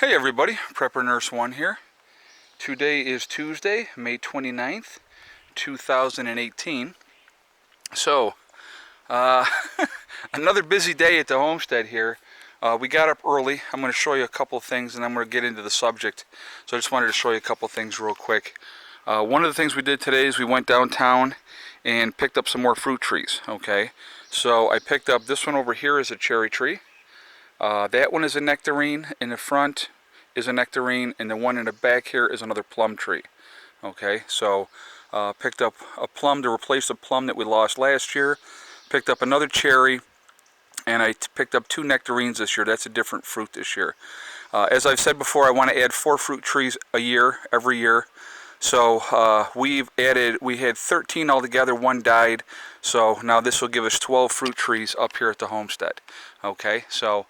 Hey everybody, Prepper Nurse 1 here. Today is Tuesday, May 29th, 2018. So, another busy day at the homestead here. We got up early. I'm going to show you a couple of things and I'm going to get into the subject. So I just wanted to show you a couple of things real quick. One of the things we did today is we went downtown and picked up some more fruit trees, okay? So I picked up this one over here is a cherry tree. That one is a nectarine. In the front is a nectarine, and the one in the back here is another plum tree. Okay, so picked up a plum to replace the plum that we lost last year. Picked up another cherry, and I picked up 2 nectarines this year. That's a different fruit this year. As I've said before, I want to add 4 fruit trees a year, every year. So we had 13 altogether, 1 died. So now this will give us 12 fruit trees up here at the homestead. Okay, so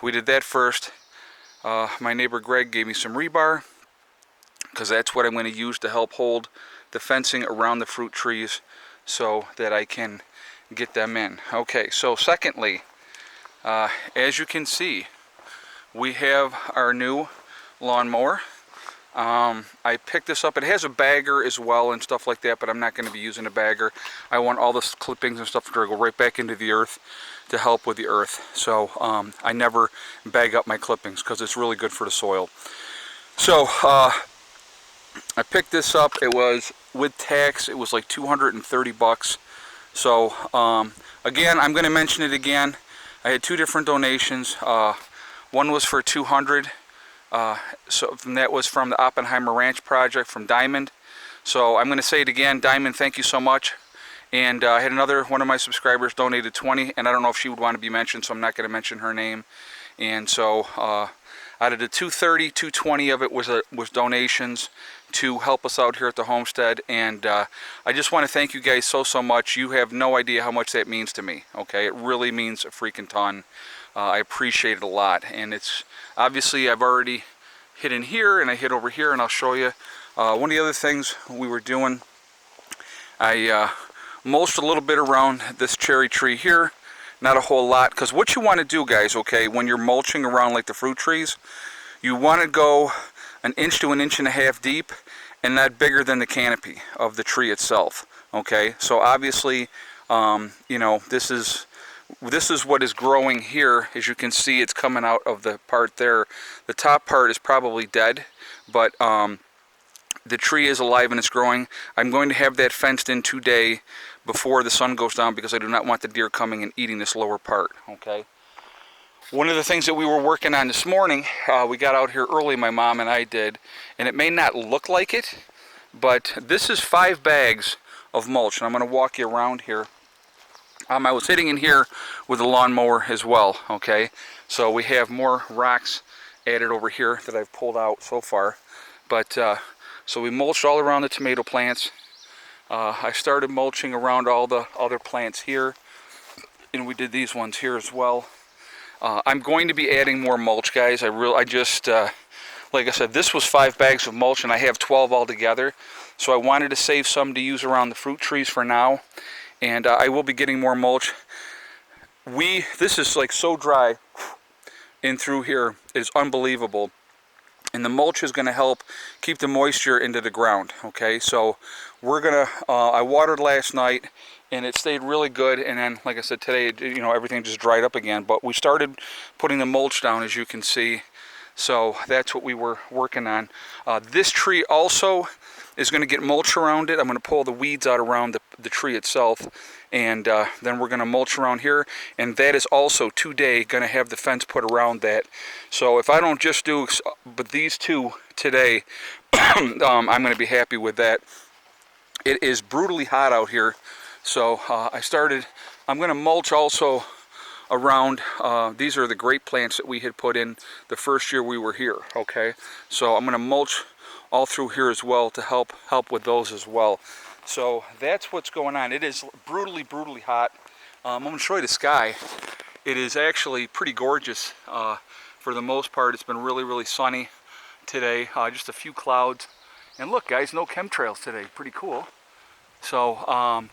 we did that first. My neighbor Greg gave me some rebar because that's what I'm going to use to help hold the fencing around the fruit trees so that I can get them in. Okay, so secondly, as you can see, we have our new lawnmower. I picked this up. It has a bagger as well and stuff like that, but I'm not going to be using a bagger. I want all the clippings and stuff to go right back into the earth to help with the earth. So I never bag up my clippings because it's really good for the soil. So I picked this up. It was with tax. It was like 230 bucks. So again, I'm going to mention it again. I had 2 different donations. One was for 200. So that was from the Oppenheimer Ranch project from Diamond. So I'm going to say it again. Diamond, thank you so much. And I had another one of my subscribers donated 20, and I don't know if she would want to be mentioned, so I'm not going to mention her name. And so out of the 230, 220 of it was donations to help us out here at the homestead. And I just want to thank you guys so much. You have no idea how much that means to me. Okay, it really means a freaking ton. I appreciate it a lot. And it's obviously I've already hit in here and I hit over here, and I'll show you. One of the other things we were doing, I mulched a little bit around this cherry tree here. Not a whole lot, because what you want to do, guys, okay, when you're mulching around like the fruit trees, you want to go 1 inch to 1.5 inches deep and not bigger than the canopy of the tree itself. Okay, so obviously you know, this is what is growing here. As you can see, it's coming out of the part there. The top part is probably dead, but the tree is alive and it's growing. I'm going to have that fenced in today before the sun goes down because I do not want the deer coming and eating this lower part. Okay. One of the things that we were working on this morning, we got out here early, my mom and I did, and it may not look like it, but this is 5 bags of mulch, and I'm going to walk you around here. I was hitting in here with a lawnmower as well, okay? So we have more rocks added over here that I've pulled out so far. But, so we mulched all around the tomato plants. I started mulching around all the other plants here. And we did these ones here as well. I'm going to be adding more mulch, guys. I just, like I said, this was 5 bags of mulch and I have 12 altogether. So I wanted to save some to use around the fruit trees for now. And I will be getting more mulch. This is like so dry in through here. It's unbelievable. And the mulch is going to help keep the moisture into the ground. Okay, so we're going to, I watered last night and it stayed really good. And then, like I said, today, you know, everything just dried up again. But we started putting the mulch down, as you can see. So that's what we were working on. This tree also is going to get mulch around it. I'm going to pull the weeds out around the tree itself, and then we're going to mulch around here, and that is also today going to have the fence put around that. So if I don't just do but these 2 today, I'm going to be happy with that. It is brutally hot out here, so I'm going to mulch also around, these are the grape plants that we had put in the first year we were here, okay? So I'm going to mulch all through here as well to help with those as well. So that's what's going on. It is brutally hot. I'm going to show you the sky. It is actually pretty gorgeous for the most part. It's been really sunny today. Just a few clouds. And look, guys, no chemtrails today. Pretty cool. So,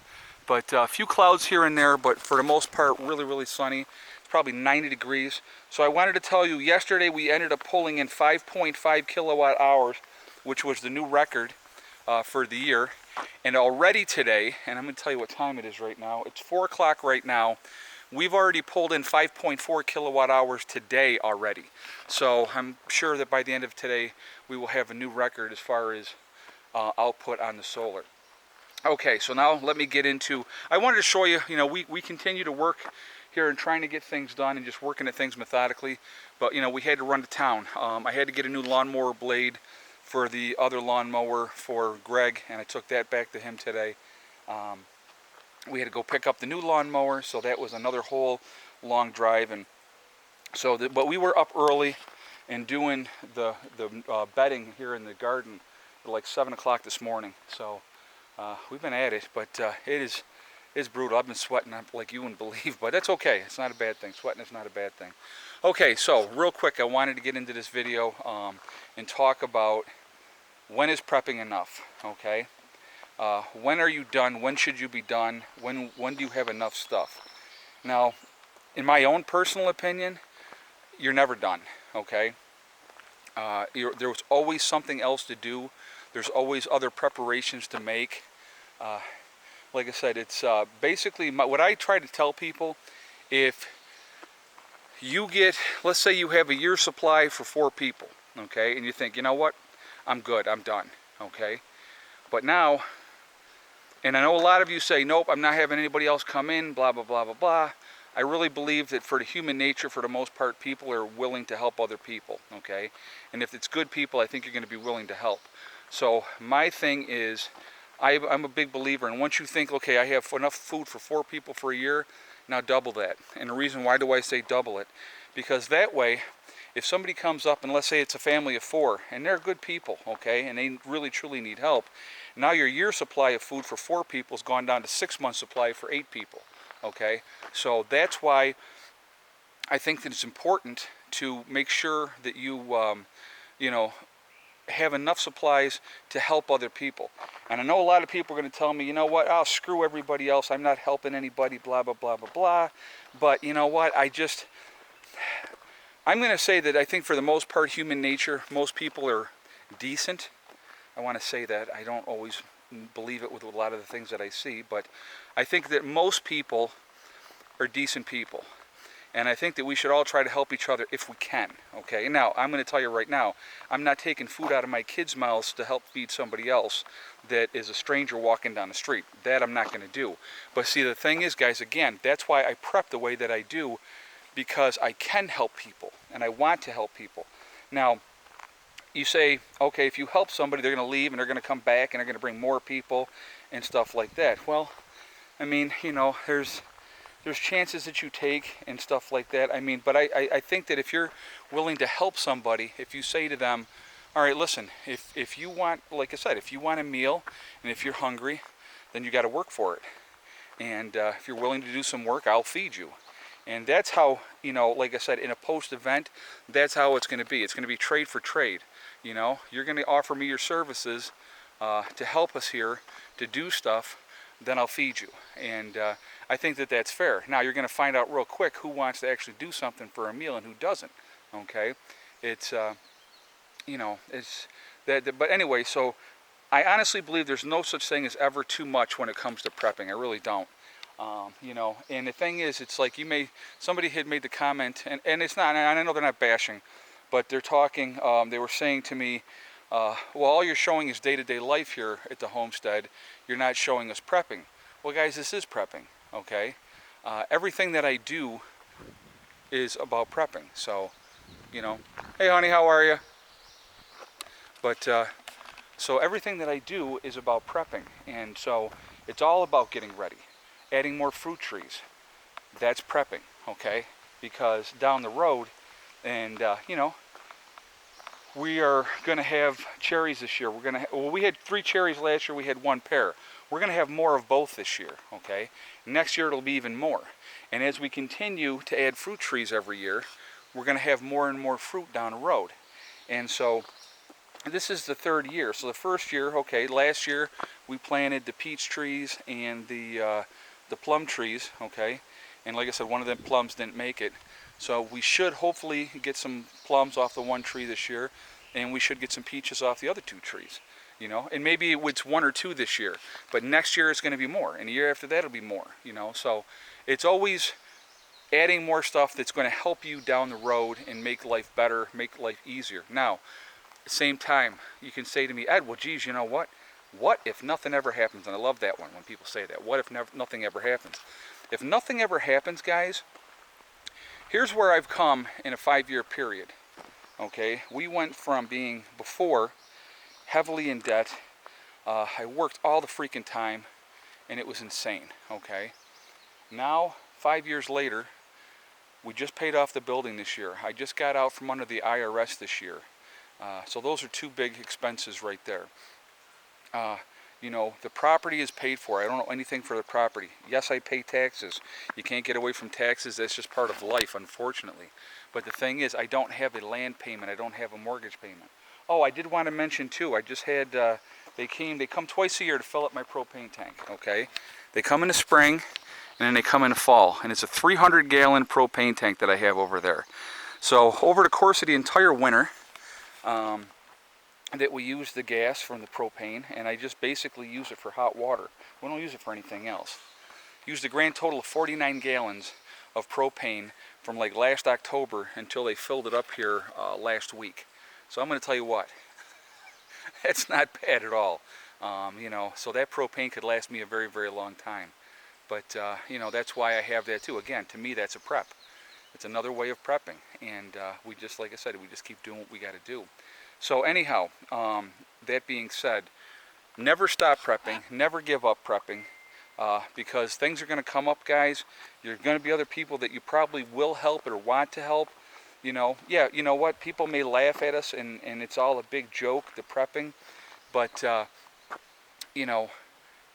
but a few clouds here and there, but for the most part, really sunny. probably 90 degrees. So I wanted to tell you, yesterday we ended up pulling in 5.5 kilowatt hours, which was the new record for the year. And already today, and I'm going to tell you what time it is right now, it's 4 o'clock right now, we've already pulled in 5.4 kilowatt hours today already. So I'm sure that by the end of today we will have a new record as far as output on the solar. Okay, so now let me get into, I wanted to show you, we continue to work here and trying to get things done and just working at things methodically, but we had to run to town. I had to get a new lawnmower blade for the other lawnmower for Greg, and I took that back to him today. We had to go pick up the new lawnmower, so that was another whole long drive. And so, but we were up early and doing the bedding here in the garden at like 7 o'clock this morning. So we've been at it, but it's brutal. I've been sweating like you wouldn't believe, but that's okay. It's not a bad thing. Sweating is not a bad thing. Okay, so real quick, I wanted to get into this video and talk about when is prepping enough, okay? When are you done? When should you be done? When do you have enough stuff? Now, in my own personal opinion, you're never done, okay? There's always something else to do. There's always other preparations to make. Like I said, it's basically what I try to tell people. If you get, let's say you have a year's supply for 4 people, okay, and you think, you know what, I'm good, I'm done, okay? But now, and I know a lot of you say, nope, I'm not having anybody else come in, blah, blah, blah, blah, blah. I really believe that for the human nature, for the most part, people are willing to help other people, okay? And if it's good people, I think you're going to be willing to help. So my thing is, I'm a big believer, and once you think, okay, I have enough food for 4 people for a year, now double that. And the reason why do I say double it? Because that way, if somebody comes up, and let's say it's a family of 4, and they're good people, okay, and they really truly need help, now your year supply of food for 4 people has gone down to 6 months supply for 8 people, okay? So that's why I think that it's important to make sure that you, have enough supplies to help other people. And I know a lot of people are going to tell me, you know what, I'll screw everybody else, I'm not helping anybody, blah, blah, blah, blah, blah. But you know what, I'm going to say that I think for the most part, human nature, most people are decent. I want to say that. I don't always believe it with a lot of the things that I see, but I think that most people are decent people. And I think that we should all try to help each other if we can, okay? Now, I'm going to tell you right now, I'm not taking food out of my kids' mouths to help feed somebody else that is a stranger walking down the street. That I'm not going to do. But see, the thing is, guys, again, that's why I prep the way that I do, because I can help people, and I want to help people. Now, you say, okay, if you help somebody, they're going to leave, and they're going to come back, and they're going to bring more people, and stuff like that. Well, I mean, there's chances that you take and stuff like that. I mean, but I think that if you're willing to help somebody, if you say to them, all right, listen, if you want, like I said, if you want a meal and if you're hungry, then you got to work for it. And if you're willing to do some work, I'll feed you. And that's how, like I said, in a post-event, that's how it's going to be. It's going to be trade for trade. You're going to offer me your services to help us here to do stuff, then I'll feed you. And I think that that's fair. Now, you're going to find out real quick who wants to actually do something for a meal and who doesn't, okay? It's, it's that. But anyway, so I honestly believe there's no such thing as ever too much when it comes to prepping. I really don't. And the thing is, it's like somebody had made the comment, and it's not, and I know they're not bashing, but they're talking, they were saying to me, well, all you're showing is day-to-day life here at the homestead. You're not showing us prepping. Well, guys, this is prepping, okay? Everything that I do is about prepping. So, hey, honey, how are you? But, so everything that I do is about prepping. And so it's all about getting ready. Adding more fruit trees. That's prepping, okay? Because down the road, and, we are going to have cherries this year. We had 3 cherries last year. We had 1 pear. We're going to have more of both this year, okay? Next year it'll be even more. And as we continue to add fruit trees every year, we're going to have more and more fruit down the road. And so this is the 3rd year. So the first year, okay, last year we planted the peach trees and the plum trees, okay? and like I said, one of the plums didn't make it. So we should hopefully get some plums off the one tree this year, and we should get some peaches off the other 2 trees. You know, and maybe it's 1 or 2 this year, but next year it's going to be more, and the year after that it'll be more. You know, so it's always adding more stuff that's going to help you down the road and make life better, make life easier. Now, at the same time, you can say to me, Ed, well, geez, you know what? What if nothing ever happens? And I love that one when people say that. What if nothing ever happens? If nothing ever happens, guys, here's where I've come in a 5-year period. Okay, we went from being before heavily in debt. I worked all the freaking time, and it was insane. Okay, now 5 years later, we just paid off the building this year. I just got out from under the IRS this year. So those are 2 big expenses right there. You know, the property is paid for. I don't know anything for the property. Yes, I pay taxes. You can't get away from taxes. That's just part of life, unfortunately. But the thing is, I don't have a land payment. I don't have a mortgage payment. Oh, I did want to mention too, I just had, they come twice a year to fill up my propane tank, okay? They come in the spring, and then they come in the fall. And it's a 300-gallon propane tank that I have over there. So over the course of the entire winter, that we use the gas from the propane, and I just basically use it for hot water. We don't use it for anything else. Used a grand total of 49 gallons of propane from like last October until they filled it up here last week. So I'm going to tell you what, it's not bad at all. You know, so that propane could last me a very, very long time. But, you know, that's why I have that too. Again, to me, that's a prep. It's another way of prepping. And we just, like I said, we just keep doing what we got to do. So anyhow, that being said, never stop prepping, never give up prepping, because things are going to come up, guys. There's going to be other people that you probably will help or want to help. You know, yeah, you know what, people may laugh at us and it's all a big joke, the prepping, but, you know,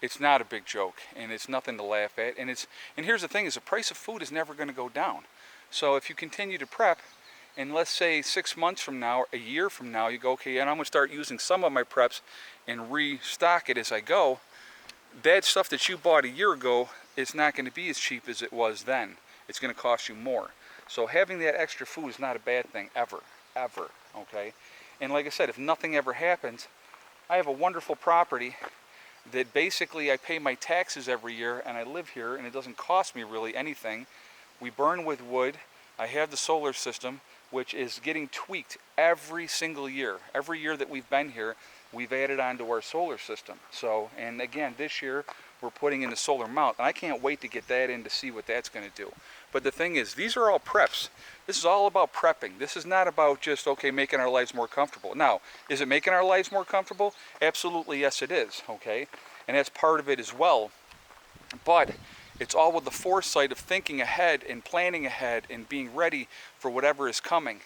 it's not a big joke, and it's nothing to laugh at. And here's the thing, is the price of food is never going to go down. So if you continue to prep, and let's say 6 months from now, or a year from now, you go, okay, and I'm going to start using some of my preps and restock it as I go, that stuff that you bought a year ago is not going to be as cheap as it was then. It's going to cost you more. So having that extra food is not a bad thing, ever, ever, okay? And like I said, if nothing ever happens, I have a wonderful property that basically I pay my taxes every year, and I live here, and it doesn't cost me really anything. We burn with wood. I have the solar system, which is getting tweaked every single year. Every year that we've been here, we've added on to our solar system. So, and again, this year, we're putting in the solar mount, and I can't wait to get that in to see what that's going to do. But the thing is, these are all preps. This is all about prepping. This is not about just, okay, making our lives more comfortable. Now, is it making our lives more comfortable? Absolutely, yes, it is, okay? And that's part of it as well. But it's all with the foresight of thinking ahead and planning ahead and being ready for whatever is coming.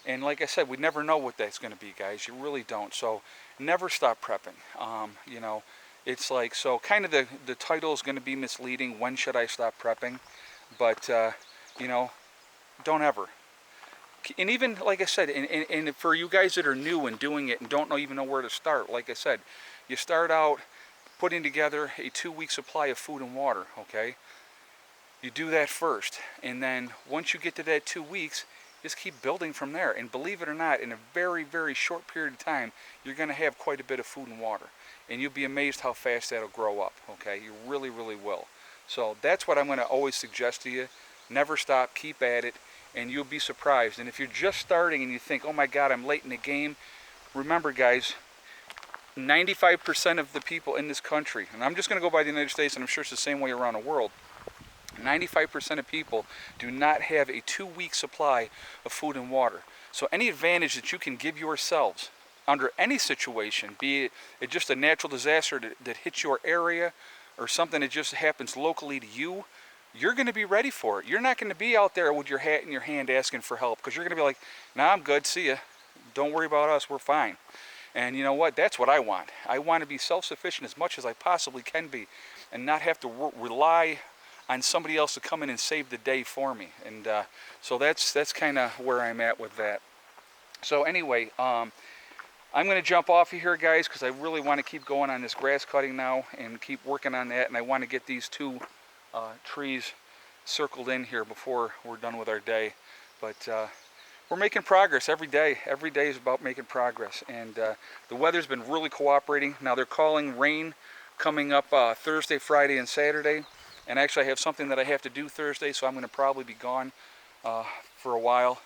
And like I said, we never know what that's going to be, guys. You really don't. So never stop prepping. You know, it's like, so kind of the title is going to be misleading, when should I stop prepping? But, you know, don't ever. And even, like I said, and for you guys that are new and doing it and don't even know where to start, like I said, you start out putting together a 2-week supply of food and water, okay? You do that first, and then once you get to that 2 weeks, just keep building from there. And believe it or not, in a very, very short period of time, you're going to have quite a bit of food and water. And you'll be amazed how fast that'll grow up, okay? You really, really will. So that's what I'm going to always suggest to you. Never stop, keep at it, and you'll be surprised. And if you're just starting and you think, oh my God, I'm late in the game, remember, guys, 95% of the people in this country, and I'm just going to go by the United States, and I'm sure it's the same way around the world, 95% of people do not have a 2-week supply of food and water. So any advantage that you can give yourselves under any situation, be it just a natural disaster that hits your area or something that just happens locally to you, you're going to be ready for it. You're not going to be out there with your hat in your hand asking for help, because you're going to be like, nah, I'm good, see ya. Don't worry about us, we're fine. And you know what? That's what I want. I want to be self-sufficient as much as I possibly can be and not have to rely on somebody else to come in and save the day for me. And so that's kind of where I'm at with that. So anyway, I'm going to jump off of here, guys, because I really want to keep going on this grass cutting now and keep working on that. And I want to get these 2 trees circled in here before we're done with our day. But we're making progress every day. Every day is about making progress, and the weather's been really cooperating. Now they're calling rain coming up Thursday, Friday, and Saturday. And actually I have something that I have to do Thursday, so I'm going to probably be gone for a while.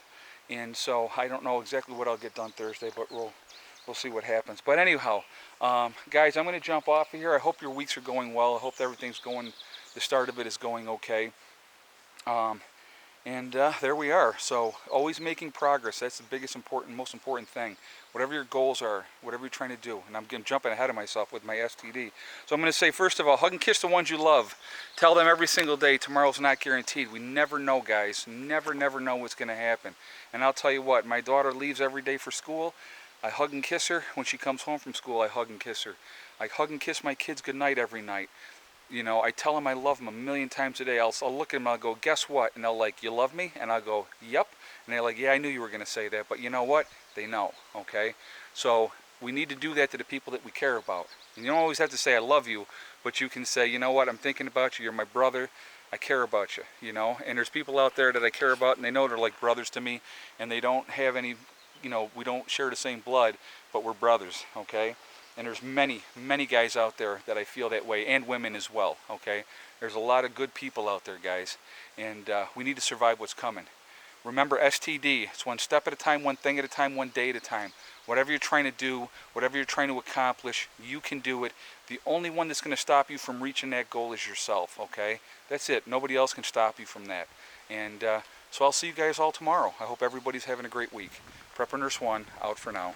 And so I don't know exactly what I'll get done Thursday, but we'll see what happens. But anyhow, guys, I'm going to jump off of here. I hope your weeks are going well. I hope everything's going, the start of it is going okay. And there we are. So always making progress. That's the biggest most important thing. Whatever your goals are, whatever you're trying to do. And I'm jumping ahead of myself with my STD. So I'm going to say, first of all, hug and kiss the ones you love. Tell them every single day tomorrow's not guaranteed. We never know, guys. Never know what's going to happen. And I'll tell you what, my daughter leaves every day for school. I hug and kiss her. When she comes home from school, I hug and kiss her. I hug and kiss my kids goodnight every night. You know, I tell them I love them a million times a day. I'll look at them, I'll go, guess what? And they'll like, you love me? And I'll go, yep. And they're like, yeah, I knew you were going to say that. But you know what? They know, okay? So we need to do that to the people that we care about. And you don't always have to say I love you, but you can say, you know what? I'm thinking about you. You're my brother. I care about you, you know? And there's people out there that I care about, and they know they're like brothers to me, and they don't have any, you know, we don't share the same blood, but we're brothers, okay? And there's many guys out there that I feel that way, and women as well, okay? There's a lot of good people out there, guys, and we need to survive what's coming. Remember STD, it's one step at a time, one thing at a time, one day at a time. Whatever you're trying to do, whatever you're trying to accomplish, you can do it. The only one that's going to stop you from reaching that goal is yourself, okay? That's it. Nobody else can stop you from that. And so I'll see you guys all tomorrow. I hope everybody's having a great week. Prepper Nurse 1, out for now.